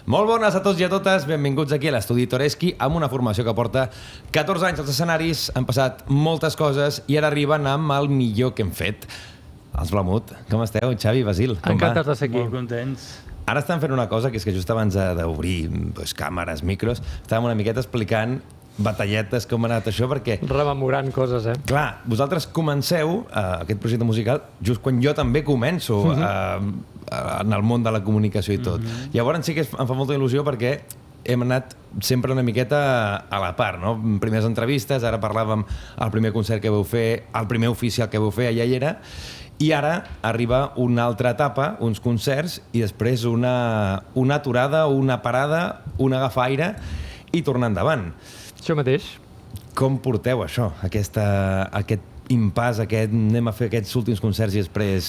Molt bones a tots i a totes, benvinguts aquí a l'Estudi Toreschi amb una formació que porta 14 anys als escenaris, han passat moltes coses i ara arriben amb el millor que hem fet. Els Blamut, com esteu? Xavi, Basil, com va? Encantats de ser aquí. Molt contents. Ara estan fent una cosa que és que just abans d'obrir càmeres, micros, estàvem una miqueta explicant batalletes, com ha anat això, perquè... Rememorant coses, Clar, vosaltres comenceu aquest projecte musical just quan jo també començo en el món de la comunicació i tot. Llavors sí que em fa molta il·lusió perquè hem anat sempre una miqueta a la part, no? Primeres entrevistes, ara parlàvem el primer concert que vau fer, el primer oficial que vau fer, allà hi era, i ara arriba una altra etapa, uns concerts, i després una aturada, una parada, un agafar aire i tornar endavant. Això mateix. Com porteu això, aquest impàs, anem a fer aquests últims concerts i després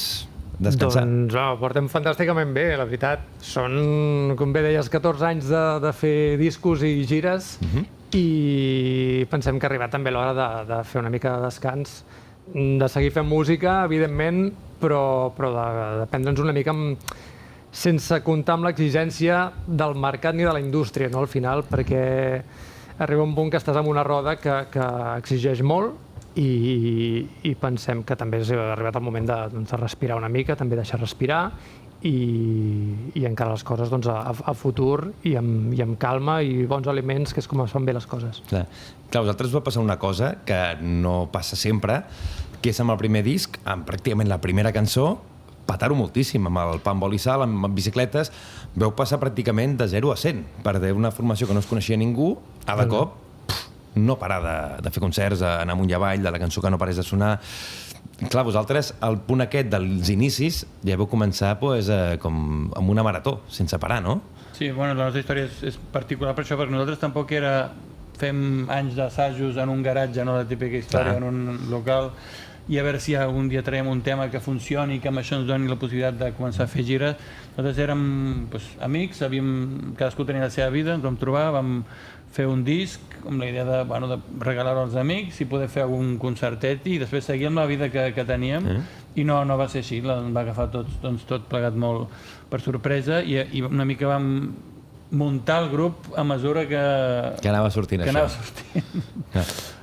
descansar? Doncs portem fantàsticament bé, la veritat. Són, com bé deies, 14 anys de fer discos i gires i pensem que ha arribat també l'hora de fer una mica de descans, de seguir fent música, evidentment, però de prendre'ns una mica sense comptar amb l'exigència del mercat ni de la indústria, no, al final, perquè arriba un punt que estàs en una roda que exigeix molt i pensem que també ha arribat el moment de respirar una mica, també deixar respirar i encarar les coses a futur i amb calma i bons aliments, que és com es fan bé les coses. Clar, a vosaltres va passar una cosa que no passa sempre, que és amb el primer disc, amb pràcticament la primera cançó, petar-ho moltíssim, amb el Pa amb Oli i Sal, amb bicicletes, veu passar pràcticament de 0 a 100, per una formació que no es coneixia ningú, a de cop no parar de fer concerts, anar amunt i avall, de la cançó que no parés de sonar. Clar, vosaltres, al punt aquest dels inicis, ja vau començar com amb una marató, sense parar, no? Sí, bueno, la nostra història és particular per això, perquè nosaltres tampoc fem anys d'assajos en un garatge, no la típica història, en un local, i a veure si un dia traiem un tema que funcioni, que amb això ens doni la possibilitat de començar a fer gires. Nosaltres érem amics, cadascú tenia la seva vida, ens vam trobar, vam fer un disc amb la idea de regalar-ho als amics i poder fer algun concertet i després seguir amb la vida que teníem i no va ser així, ens va agafar tot plegat molt per sorpresa i una mica vam muntar el grup a mesura que anava sortint això.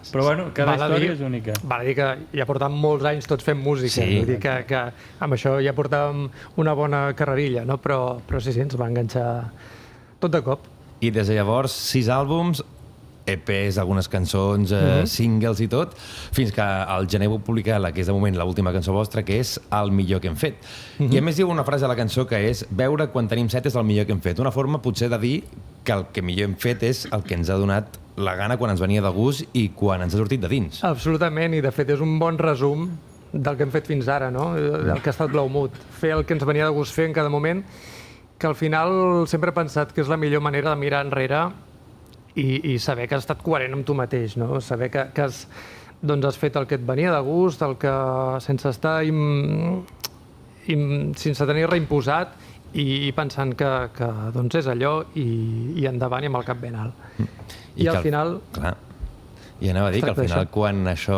Però bueno, cada història és única. Val a dir que ja portàvem molts anys tots fent música, sí. Vull dir que amb això ja portàvem una bona carrerilla, no? Però sí, ens va enganxar tot de cop. I des de llavors, 6 àlbums, EPs, algunes cançons, singles i tot, fins que al gener vau publicar la que és de moment l'última cançó vostra, que és El millor que hem fet. I a més diu una frase a la cançó que és veure quan tenim set és el millor que hem fet. Una forma potser de dir que el que millor hem fet és el que ens ha donat la gana quan ens venia de gust i quan ens ha sortit de dins. Absolutament, i de fet és un bon resum del que hem fet fins ara, no? El que ha estat Blaumut. Fer el que ens venia de gust fer en cada moment, que al final sempre he pensat que és la millor manera de mirar enrere i saber que has estat coherent amb tu mateix, no? Saber que has fet el que et venia de gust, el que sense estar sense tenir reimposat i pensant que és allò i endavant i amb el cap ben alt. I al final... Clar. I anava a dir que al final quan això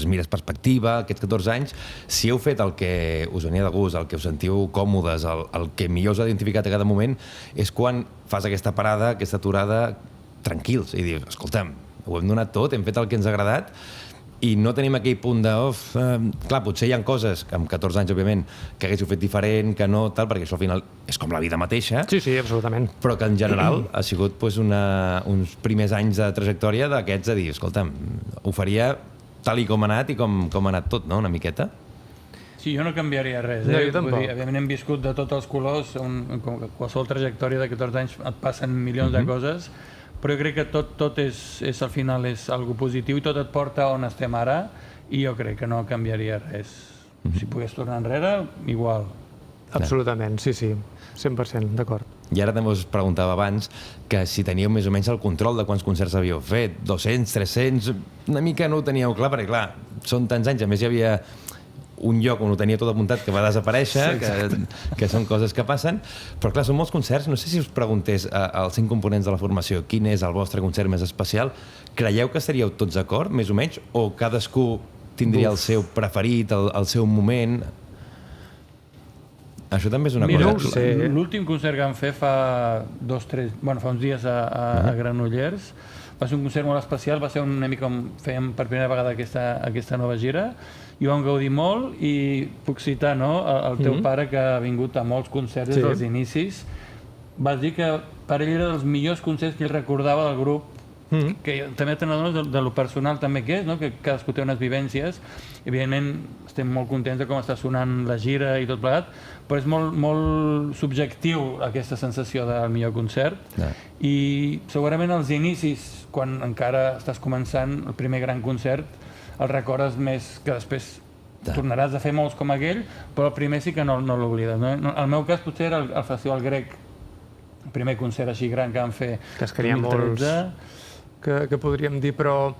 mires perspectiva, aquests 14 anys, si heu fet el que us venia de gust, el que us sentiu còmodes, el que millor us ha identificat a cada moment, és quan fas aquesta parada, aquesta aturada, tranquils, i dius, escolta'm, ho hem donat tot, hem fet el que ens ha agradat, i no tenim aquell punt de... clar, potser hi ha coses, amb 14 anys, òbviament, que haguéssiu fet diferent, que no, tal, perquè això al final és com la vida mateixa. Sí, absolutament. Però que en general ha sigut uns primers anys de trajectòria d'aquests a dir, escolta'm, ho faria tal i com ha anat i com ha anat tot, no?, una miqueta. Sí, jo no canviaria res. No, jo tampoc. Òbviament hem viscut de tots els colors, com qualsevol trajectòria de 14 anys et passen milions de coses, però jo crec que tot al final és algo positiu i tot et porta on estem ara i jo crec que no canviaria res. Si pogués tornar enrere, igual. Absolutament, sí, 100%, d'acord. I ara també us preguntava abans que si teníeu més o menys el control de quants concerts havíeu fet, 200, 300, una mica no ho teníeu clar, perquè clar, són tants anys, a més hi havia un lloc on ho tenia tot apuntat que va desaparèixer, que són coses que passen, però clar, són molts concerts. No sé si us preguntés als 5 components de la formació quin és el vostre concert més especial, creieu que estaríeu tots d'acord, més o menys, o cadascú tindria el seu preferit, el seu moment? Això també és una Mira, cosa... ho sé. l'últim concert que vam fer fa uns dies a Granollers va ser un concert molt especial, va ser una mica com fèiem per primera vegada aquesta nova gira i vam gaudir molt i puc citar el teu pare que ha vingut a molts concerts des dels inicis. Vas dir que per ell era dels millors concerts que ell recordava del grup, que també te n'adones de lo personal també que és, que cadascú té unes vivències. Evidentment estem molt contents de com està sonant la gira i tot plegat, però és molt subjectiu aquesta sensació del millor concert i segurament als inicis, quan encara estàs començant el primer gran concert, el recordes més que després tornaràs a fer molts com aquell, però el primer sí que no l'oblides. El meu cas potser era el Festival Grec, el primer concert així gran que vam fer que es que n'hi ha molts que podríem dir, però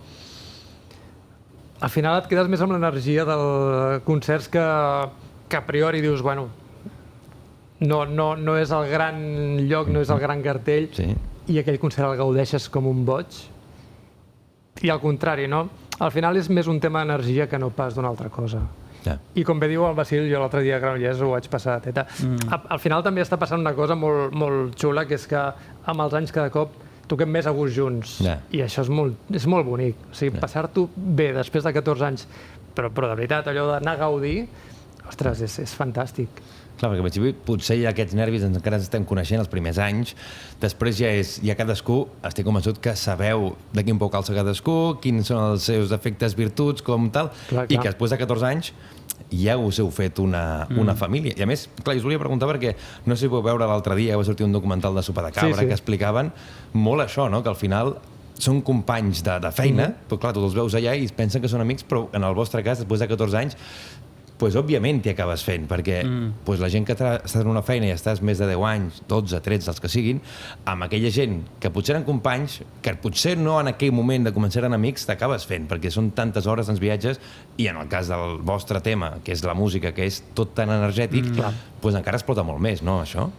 al final et quedes més amb l'energia dels concerts que a priori dius, bueno, no és el gran lloc, no és el gran cartell, i aquell concert el gaudeixes com un boig. I al contrari, no? Al final és més un tema d'energia que no pas d'una altra cosa. I com bé diu el Basil, jo l'altre dia a Granollers ho vaig passar, teta. Al final també està passant una cosa molt xula, que és que amb els anys cada cop toquem més a gust junts, i això és molt bonic. O sigui, passar-t'ho bé després de 14 anys, però de veritat, allò d'anar a gaudir, ostres, és fantàstic. Clar, perquè al principi potser hi ha aquests nervis, encara ens estem coneixent els primers anys, després ja cadascú, estic convençut que sabeu de quin pou calça cadascú, quins són els seus defectes, virtuts, com tal, i que després de 14 anys ja us heu fet una família. I a més, clar, us volia preguntar perquè no sé si vau veure l'altre dia, va sortir un documental de Sopa de Cabra que explicaven molt això, que al final són companys de feina, però clar, tots els veus allà i pensen que són amics, però en el vostre cas, després de 14 anys, doncs òbviament t'hi acabes fent, perquè la gent que estàs en una feina i estàs més de 10 anys, 12, 13, els que siguin, amb aquella gent que potser eren companys, que potser no en aquell moment de començar eren amics, t'acabes fent, perquè són tantes hores en viatges, i en el cas del vostre tema, que és la música, que és tot tan energètic, doncs encara explota molt més, no, això?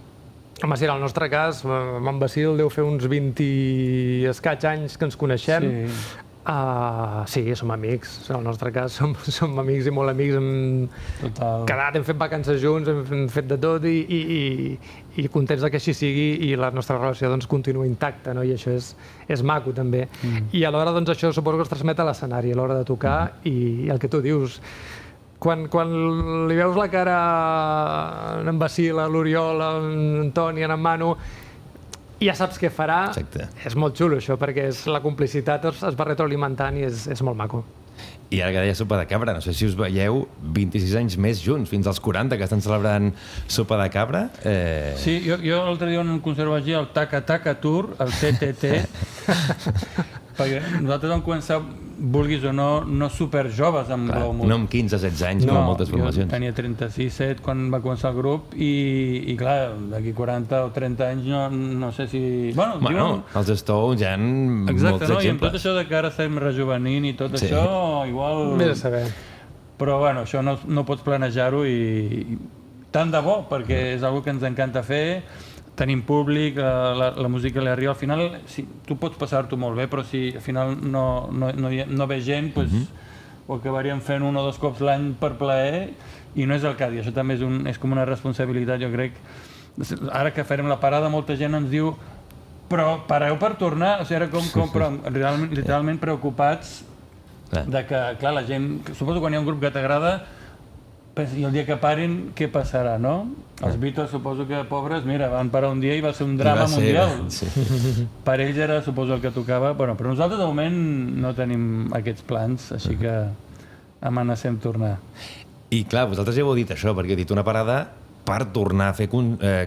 Home, sí, en el nostre cas, amb en Basil deu fer uns 20 i escaig anys que ens coneixem. Sí, som amics. En el nostre cas som amics i molt amics. Hem quedat, hem fet vacances junts, hem fet de tot i contents que així sigui i la nostra relació continua intacta, i això és maco també. I alhora això suposo que es transmet a l'escenari a l'hora de tocar i el que tu dius. Quan li veus la cara a en Basil, a l'Oriol, a en Toni, a en Manu, ja saps què farà. És molt xulo això, perquè la complicitat es va retroalimentant i és molt maco. I ara que deia Sopa de Cabra, no sé si us veieu 26 anys més junts, fins als 40 que estan celebrant Sopa de Cabra. Sí, jo l'altre dia en un concert vaig dir el Taca Taca Tour, el TTT, perquè nosaltres vam començar, vulguis o no superjoves amb Blau Mut. No amb 15-16 anys, com moltes formacions. Jo tenia 36-7 quan va començar el grup i clar, d'aquí 40 o 30 anys no sé si... Bueno, els Stones ja han molts exemples. I amb tot això de que ara estem rejuvenint i tot això, igual... Vés a saber. Però bueno, això no pots planejar-ho i tant de bo, perquè és una que ens encanta fer, tenim públic, la música li arriba. Al final, tu pots passar-t'ho molt bé, però si al final no ve gent, ho acabaríem fent 1 o 2 cops l'any per plaer, i no és el cas. I això també és com una responsabilitat, jo crec. Ara que farem la parada, molta gent ens diu però pareu per tornar, o sigui, era però literalment preocupats de que, clar, la gent, suposo quan hi ha un grup que t'agrada, i el dia que parin, què passarà, no? Els Beatles, suposo que, pobres, mira, van parar un dia i va ser un drama mundial. Per ells era, suposo, el que tocava. Però nosaltres, de moment, no tenim aquests plans, així que amenacem tornar. I, clar, vosaltres ja heu dit això, perquè heu dit una parada per tornar a fer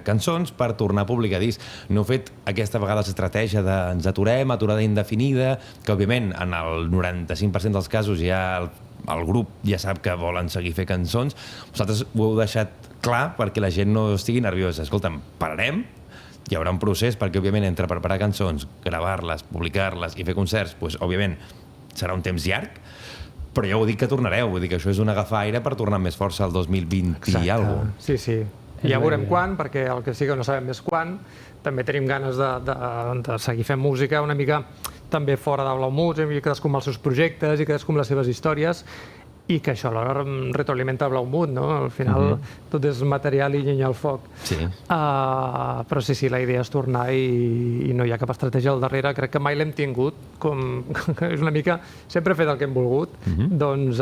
cançons, per tornar a publicar discs. No heu fet aquesta vegada l'estratègia de ens aturem, aturada indefinida, que, òbviament, en el 95% dels casos ja el grup ja sap que volen seguir fer cançons. Vosaltres ho heu deixat clar perquè la gent no estigui nerviosa. Escolta'm, pararem, hi haurà un procés perquè, òbviament, entre preparar cançons, gravar-les, publicar-les i fer concerts, doncs, òbviament, serà un temps llarg, però ja heu dit que tornareu, vull dir que això és un agafar aire per tornar amb més força al 2020 i alguna cosa. Sí. Ja veurem quan, perquè el que sí que no sabem és quan. També tenim ganes de seguir fent música una mica també fora de Blau Mut, i cadascú amb els seus projectes i cadascú amb les seves històries. i que això alhora retroalimenta Blau Mood, no? Al final tot és material i llenya al foc. Sí. Però sí, la idea és tornar i no hi ha cap estratègia al darrere. Crec que mai l'hem tingut, és una mica... Sempre he fet el que hem volgut, doncs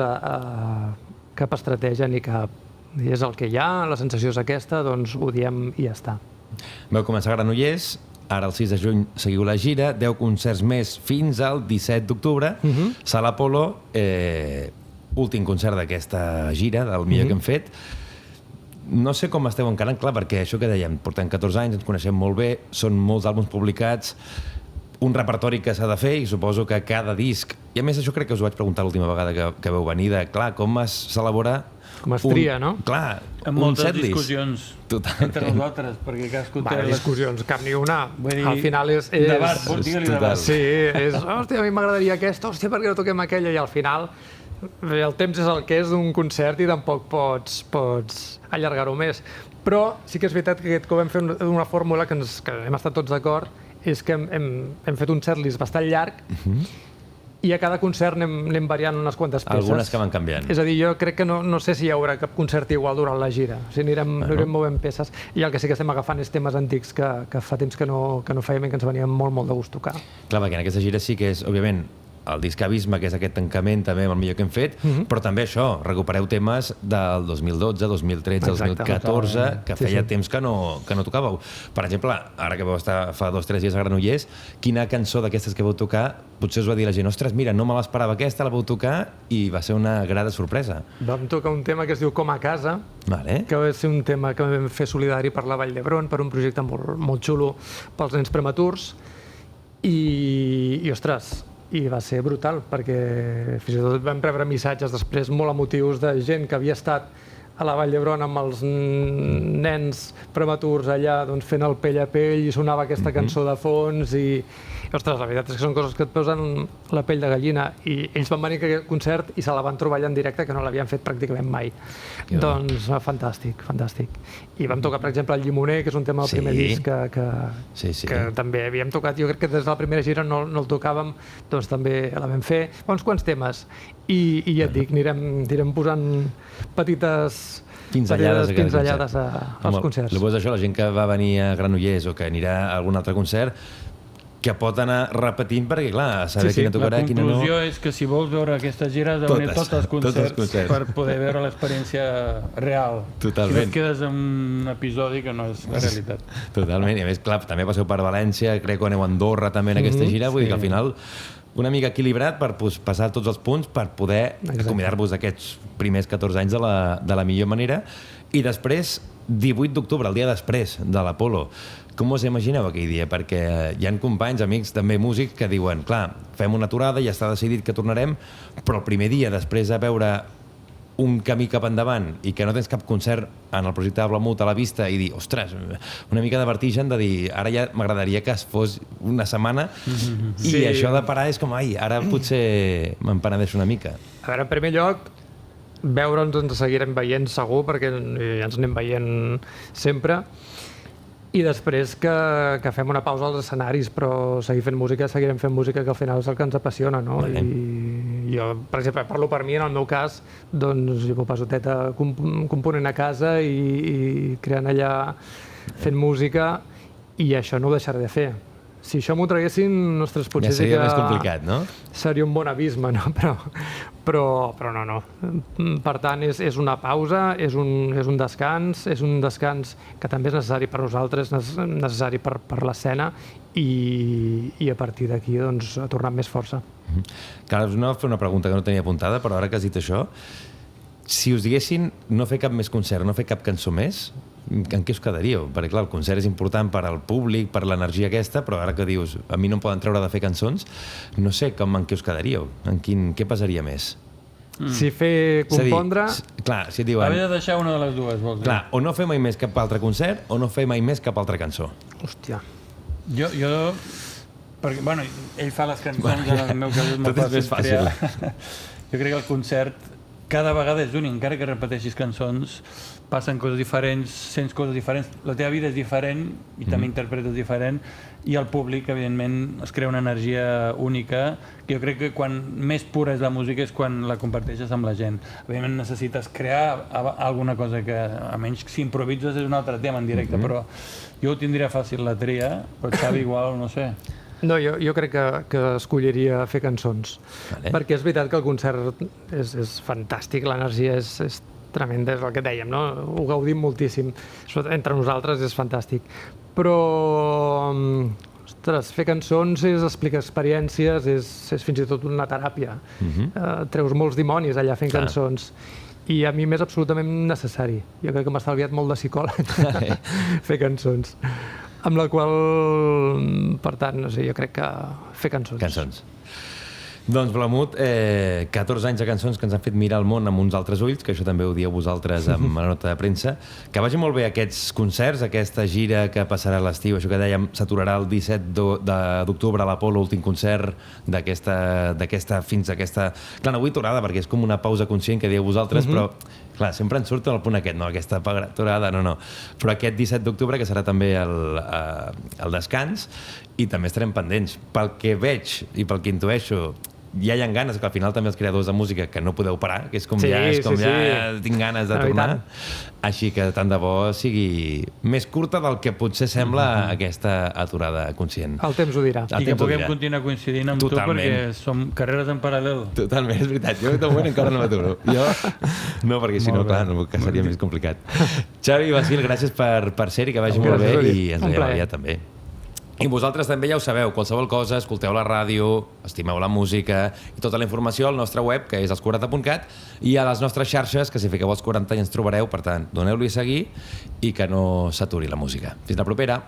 cap estratègia ni cap... És el que hi ha, la sensació és aquesta, doncs ho diem i ja està. Vau començar a Granollers, ara el 6 de juny seguiu la gira, 10 concerts més fins al 17 d'octubre, Sala Apolo, últim concert d'aquesta gira, del millor que hem fet. No sé com esteu encarant, clar, perquè això que dèiem, portem 14 anys, ens coneixem molt bé, són molts àlbums publicats, un repertori que s'ha de fer i suposo que cada disc... I a més, això crec que us ho vaig preguntar l'última vegada que veu venir, clar, com s'elabora... Com es tria, no? Clar, amb moltes discussions entre nosaltres, perquè cadascú té... discussions, cap ni una. Vull dir, al final és... Debat, digue-li debat. Sí, és... Hòstia, a mi m'agradaria aquesta, hòstia, per què no toquem aquella? I al final, el temps és el que és d'un concert i tampoc pots allargar-ho més. Però sí que és veritat que aquest cop hem fet una fórmula que hem estat tots d'acord, és que hem fet un setlist bastant llarg i a cada concert anem variant unes quantes peces. Algunes que van canviant. És a dir, jo crec que no sé si hi haurà cap concert igual durant la gira. O sigui, anirem movent peces. I el que sí que estem agafant és temes antics que fa temps que no fèiem i que ens venien molt de gust tocar. Clar, perquè en aquesta gira sí que és, òbviament, el disc Abisme, que és aquest tancament també amb el millor que hem fet, però també això, recupereu temes del 2012, 2013, 2014, que feia temps que no tocàveu. Per exemple, ara que vau estar fa 2 o 3 dies a Granollers, quina cançó d'aquestes que vau tocar potser us va dir la gent, ostres, mira, no me l'esperava aquesta, la vau tocar i va ser una grata sorpresa. Vam tocar un tema que es diu Com a casa, que va ser un tema que vam fer solidari per la Vall d'Hebron, per un projecte molt xulo pels nens prematurs, i ostres, i va ser brutal, perquè fins i tot vam rebre missatges després molt emotius de gent que havia estat a la Vall d'Hebron amb els nens prematurs allà fent el pell a pell i sonava aquesta cançó de fons i ostres, la veritat és que són coses que et posen la pell de gallina i ells van venir a aquest concert i se la van trobar allà en directe que no l'havien fet pràcticament mai. Doncs fantàstic. I vam tocar, per exemple, el Llimoner, que és un tema del primer disc que també havíem tocat. Jo crec que des de la primera gira no el tocàvem, doncs també la vam fer. Uns quants temes. I ja et dic, anirem posant petites pinzellades als concerts. El bo és això, la gent que va venir a Granollers o que anirà a algun altre concert que pot anar repetint perquè, clar, saber quina tocarà, quina no... La conclusió és que si vols veure aquesta gira has de venir tots els concerts per poder veure l'experiència real. Totalment. Si no et quedes en un episodi que no és la realitat. Totalment, i a més, clar, també passeu per València, crec que aneu a Andorra també en aquesta gira, vull dir que al final una mica equilibrat per passar tots els punts per poder acomiadar-vos d'aquests primers 14 anys de la millor manera. I després, 18 d'octubre, el dia després de l'Apolo, com us imagineu aquell dia? Perquè hi ha companys, amics, també músics, que diuen, clar, fem una aturada, ja està decidit que tornarem, però el primer dia, després de veure un camí cap endavant i que no tens cap concert en el projecte de Blau Mood a la vista i dir, ostres, una mica de vertigen de dir, ara ja m'agradaria que es fos una setmana i això de parar és com, ai, ara potser me'n penedeixo una mica. A veure, en primer lloc, veure'ns ens seguirem veient segur, perquè ja ens anem veient sempre, i després que fem una pausa als escenaris, però seguir fent música, seguirem fent música, que al final és el que ens apassiona, no? I jo, per exemple, parlo per mi, en el meu cas, doncs jo m'ho passo teta component a casa i creant allà, fent música, i això no ho deixaré de fer. Si això m'ho traguessin, ostres, potser ja seria més complicat, no? Seria un bon abisme, no? Però no. Per tant, és una pausa, és un descans que també és necessari per nosaltres, necessari per l'escena i a partir d'aquí doncs, tornar amb més força. Carles, no fer una pregunta que no tenia apuntada, però ara que has dit això, si us diguessin no fer cap més concert, no fer cap cançó més, en què us quedaríeu? Perquè clar, el concert és important per al públic, per l'energia aquesta, però ara que dius, a mi no em poden treure de fer cançons, no sé en què us quedaríeu, què passaria més? Si fer compondre... Clar, si et diuen... Haver de deixar una de les dues, vols dir? Clar, o no fer mai més cap altre concert, o no fer mai més cap altra cançó. Hòstia. Jo perquè, bueno, ell fa les cançons, en el meu cas és molt fàcil crear. Jo crec que el concert cada vegada és únic, encara que repeteixis cançons, passen coses diferents, sents coses diferents, la teva vida és diferent i també interpretes diferent, i el públic, evidentment, es crea una energia única, que jo crec que quan més pura és la música és quan la comparteixes amb la gent. Evidentment necessites crear alguna cosa que, a menys si improvises, és un altre tema en directe, però jo ho tindria fàcil la tria, però Xavi igual, no sé. No, jo crec que escolliria fer cançons, perquè és veritat que el concert és fantàstic, l'energia és tremenda, és el que dèiem, no? Ho gaudim moltíssim, entre nosaltres és fantàstic, però ostres, fer cançons és explicar experiències, és fins i tot una teràpia, treus molts dimonis allà fent cançons, i a mi m'és absolutament necessari. Jo crec que m'ha estalviat molt de psicòleg fer cançons, amb la qual, per tant, no sé, jo crec que fer cançons. Doncs Blamut, 14 anys de cançons que ens han fet mirar el món amb uns altres ulls, que això també ho dieu vosaltres amb la nota de premsa. Que vagi molt bé aquests concerts, aquesta gira que passarà a l'estiu, això que dèiem, s'aturarà el 17 d'octubre a l'Apolo, l'últim concert d'aquesta fins a aquesta... Clar, no vull aturada perquè és com una pausa conscient que dieu vosaltres, però clar, sempre ens surt el punt aquest, no? Aquesta aturada, no. Però aquest 17 d'octubre, que serà també el descans, i també estarem pendents. Pel que veig i pel que intueixo, ja hi ha ganes, que al final també els creadors de música, que no podeu parar, que és com ja tinc ganes de tornar. Així que tant de bo sigui més curta del que potser sembla aquesta aturada conscient. El temps ho dirà. I que puguem continuar coincidint amb tu, perquè som carreres en paral·lel. Totalment, és veritat. Jo de moment encara no m'aturo. Jo no, perquè si no, clar, que seria més complicat. Xavi i Basil, gràcies per ser-hi, que vagi molt bé, i ens veiem aviat també. I vosaltres també ja ho sabeu, qualsevol cosa, escolteu la ràdio, estimeu la música i tota la informació al nostre web, que és els40.cat, i a les nostres xarxes, que si fiqueu els 40 ja ens trobareu, per tant, doneu-li a seguir i que no s'aturi la música. Fins la propera!